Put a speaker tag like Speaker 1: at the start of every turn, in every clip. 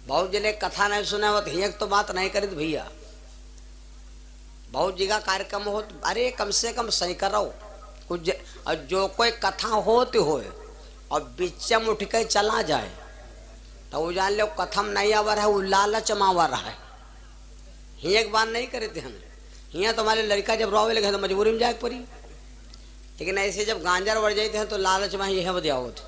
Speaker 1: बहुत जने कथा नहीं सुना हो हियक तो बात नहीं करी भैया। बहुत जगह कार्यक्रम हो अरे कम से कम सही करो कुछ और जो कोई कथा होती हो और बीच में उठ के चला जाए तो वो जान लो कथम नहीं आवर है, वो लालच मावर है। हियक बात नहीं करे थे हम हिया तो हमारे लड़का जब रोवे लगे तो मजबूरी में जाए पड़ी, लेकिन ऐसे जब गांजर बढ़ जाते हैं तो लालच में यह बदिया होते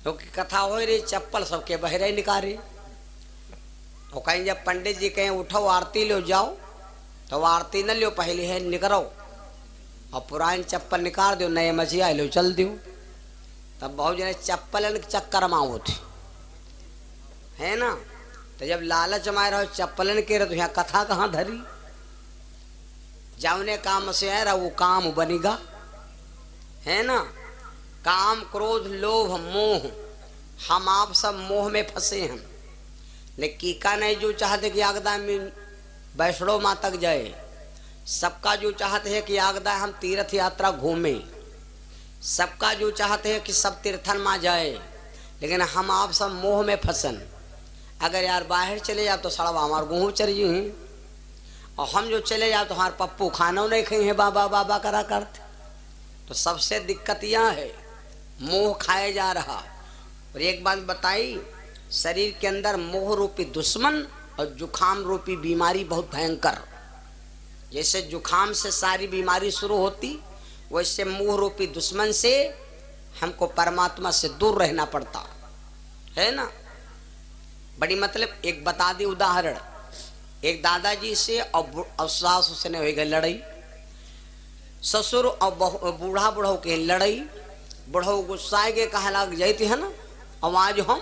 Speaker 1: क्योंकि कथा हो रही चप्पल सबके बहरे निकाले। और कहीं जब पंडित जी कहें उठो आरती लो जाओ तो आरती न लो पहले है निकरो और पुरानी चप्पल निकाल दो नए मछिया लो चल दो। तब बहुत जने चप्पल चक्कर में होते है ना। तो जब लालच में रहो चप्पलन के रहे तो यहाँ कथा कहाँ धरी जावने काम से आए रहा वो काम बनेगा है ना। काम क्रोध लोभ मोह हम आप सब मोह में फंसे हैं, लेकिन कीका नहीं जो चाहते कि आगदा में वैष्णो माँ तक जाए। सबका जो चाहते हैं कि आगदा हम तीर्थ यात्रा घूमें, सबका जो चाहते हैं कि सब तीर्थन माँ जाए, लेकिन हम आप सब मोह में फंसन। अगर यार बाहर चले जाओ तो सड़वा हमारे गुहू चली हैं और हम जो चले जाओ तो हमारे पप्पू खाना नहीं खाई है बाबा बाबा करा करते। तो सबसे दिक्कत यह है मोह खाए जा रहा। और एक बात बताई शरीर के अंदर मोह रूपी दुश्मन और जुखाम रूपी बीमारी बहुत भयंकर। जैसे जुखाम से सारी बीमारी शुरू होती वैसे मोह रूपी दुश्मन से हमको परमात्मा से दूर रहना पड़ता है ना। बड़ी मतलब एक बता दी उदाहरण, एक दादाजी से और सास से ने हो गई लड़ाई, ससुर और बूढ़ा बुढ़ऊ के लड़ाई। बुढ़ऊ गुस्साए के कहा लग जाती है ना और आज हम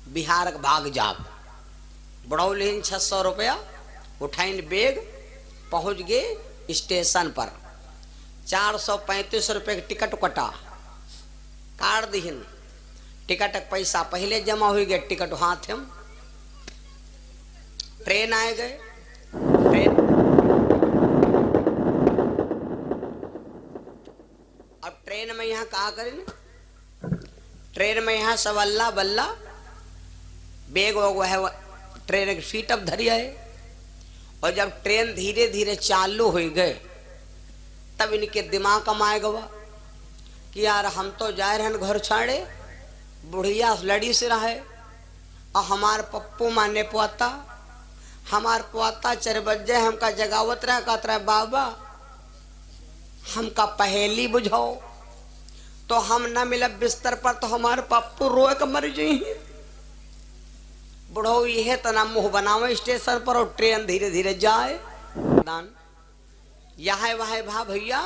Speaker 1: बिहार भाग जाब। बुढ़ऊ लेन 600 रुपया उठाइन बेग पहुंच गए स्टेशन पर 435 रुपये की टिकट कटा काट दीन। टिकट पैसा पहले जमा हो गए, टिकट हाथ हम ट्रेन आए गए। ट्रेन अब ट्रेन में यहाँ कहा करें, ट्रेन में यहाँ सब अल्लाह बल्ला बेग वो है ट्रेन की सीट अब धरी है। और जब ट्रेन धीरे धीरे चालू हो गए तब इनके दिमाग में आए गवा कि यार हम तो जा रहे हैं घर छाड़े, बुढ़िया लड़ी से रहे और हमार पप्पू माने पोता हमार पोता 4 बजे हमका जगावत रहा कहत रहे बाबा हमका पहेली बुझाओ। तो हम न मिले बिस्तर पर तो हमारे पप्पू रोए के मर जाइए। बुढ़ो यह तना मुंह बनावे स्टेशन पर और ट्रेन धीरे धीरे जाए। यहाँ वह भा भैया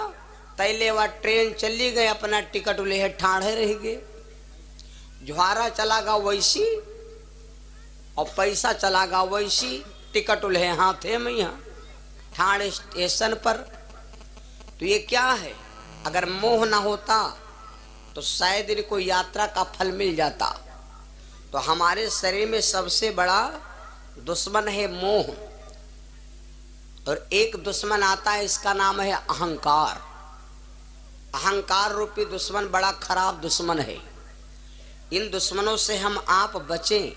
Speaker 1: तैले वह ट्रेन चली गई, अपना टिकट ले ठाढ़े रह गए। जुहारा चला गा वैसी और पैसा चला गा वैसी, टिकट उल्हे हाथे में यहाँ ठाणे स्टेशन पर। तो ये क्या है, अगर मोह ना होता तो शायद इनको यात्रा का फल मिल जाता। तो हमारे शरीर में सबसे बड़ा दुश्मन है मोह, और एक दुश्मन आता है इसका नाम है अहंकार। अहंकार रूपी दुश्मन बड़ा खराब दुश्मन है। इन दुश्मनों से हम आप बचें,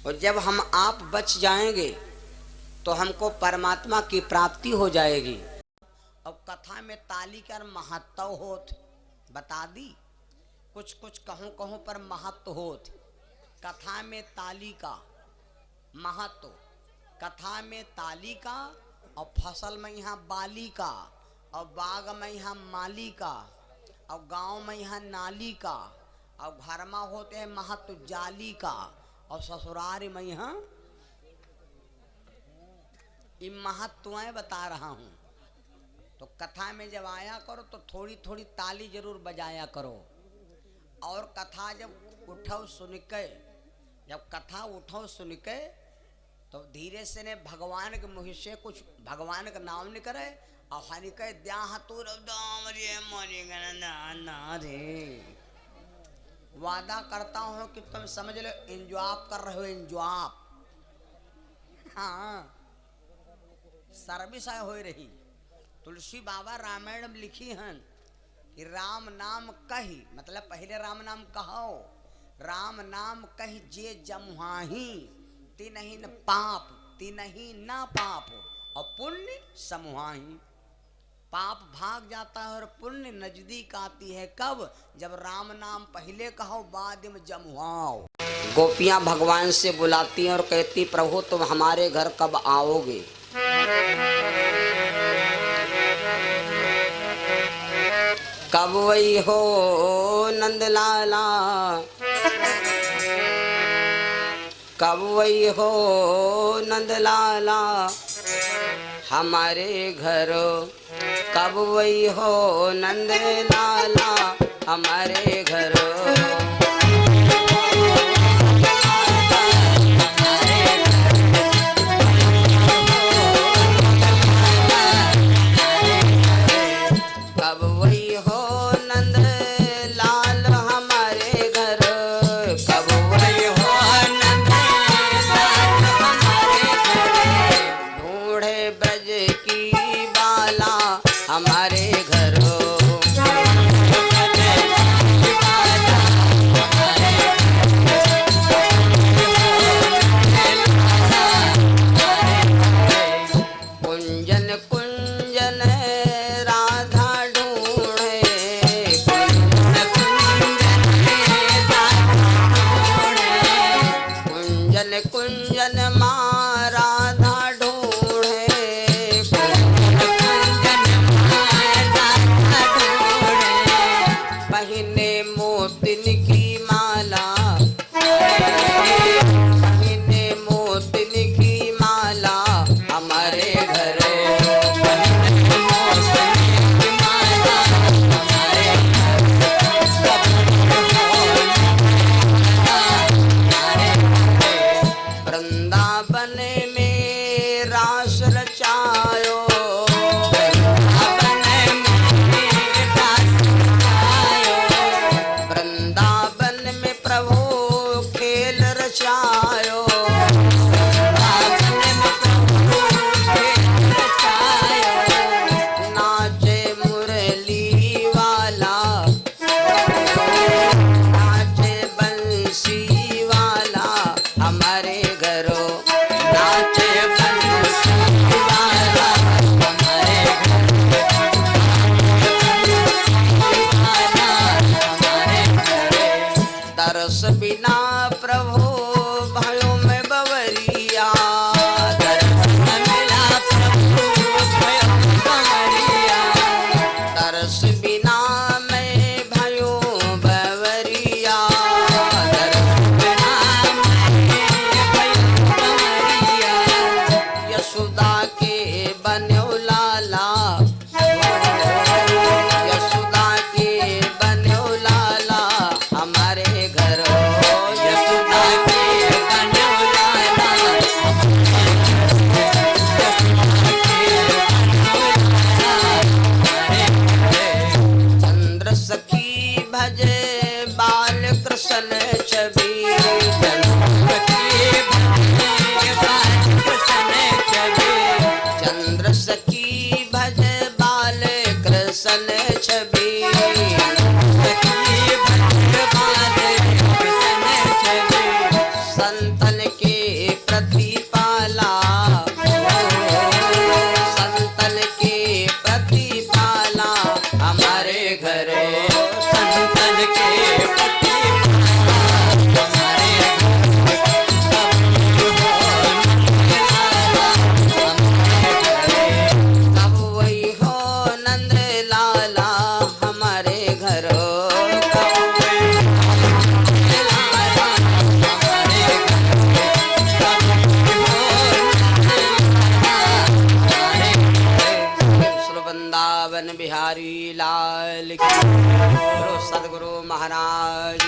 Speaker 1: और जब हम आप बच जाएंगे तो हमको परमात्मा की प्राप्ति हो जाएगी। अब कथा में ताली का महत्व होत बता दी, कुछ कुछ कहूँ पर महत्व होत। कथा में ताली का महत्व, कथा में ताली का और फसल में यहाँ बाली का और बाग में यहाँ माली का और गांव में यहाँ नाली का और घर में होते हैं महत्व जाली का और ससुराल में यहाँ इन महत्वएं बता रहा हूँ। तो कथा में जब आया करो तो थोड़ी थोड़ी ताली जरूर बजाया करो। और कथा जब उठो सुन के, जब कथा उठो सुन के तो धीरे से ने भगवान के मुँह से कुछ भगवान का नाम नहीं करे और हानि कहे द्या तू रे। वादा करता हूँ कि तुम समझ लो एंजॉय कर रहे हो, एंजॉय। हाँ सर्विस हो रही। तुलसी बाबा रामायण में लिखी हैं कि राम नाम कही, मतलब पहले राम नाम कहो, राम नाम कही जे जमुहाही तिनहि न पाप तिनहि ना पाप और पुण्य समुहाही। पाप भाग जाता है और पुण्य नजदीक आती है कब? जब राम नाम पहले कहो बाद में जमुआओ। गोपियां भगवान से बुलाती हैं और कहती प्रभु तुम हमारे घर कब आओगे? कब वही हो नंदलाला, कब वही हो नंदलाला हमारे घर, कब वही हो नंदलाला हमारे घर। कब वही हो नंदलाल हमारे घर, कब वही हो नंदलाल हमारे घर। ढूंढे ब्रज की बाला हमारे घर, कुंजन कुंजन राधा ढूंढे, कुंजन कुंजन माँ राधा ढूंढे, पहने मोतिन की माला, पहने मोतिन की माला हमारे घर, वृंदावन में रास रचायो, वृंदावन में प्रभु खेल रचायो, नाचे मुरली वाला, नाचे बंसी वाला हमारे घरों, नाचे बंसी वाला हमारे घर। तरस बिना प्रभु भयो में बवरिया, तरस बिना प्रभु भयो में बवरिया, तरस बिना मैं भयो बवरिया, तरस बिना मैं भयो बवरिया। यशोदा के बन्यो लाला, यशोदा के बन्यो लाला हमारे घर, यशोदा के बन्यो लाला चंद्र सखी भजे बाल कृष्ण छवि, चंद्र सखी भजे बाल कृष्ण छवि, चंद्र सखी भजे बाल कृष्ण छवि, संतन के प्रतिपाला, संतन के प्रतिपाला हमारे घर, संतन के प्रतिपाला हमारे घर। कब वही हो नंदलाला हमारे घर, कब वही वृंदावन बिहारी लाल की, सदगुरु महाराज।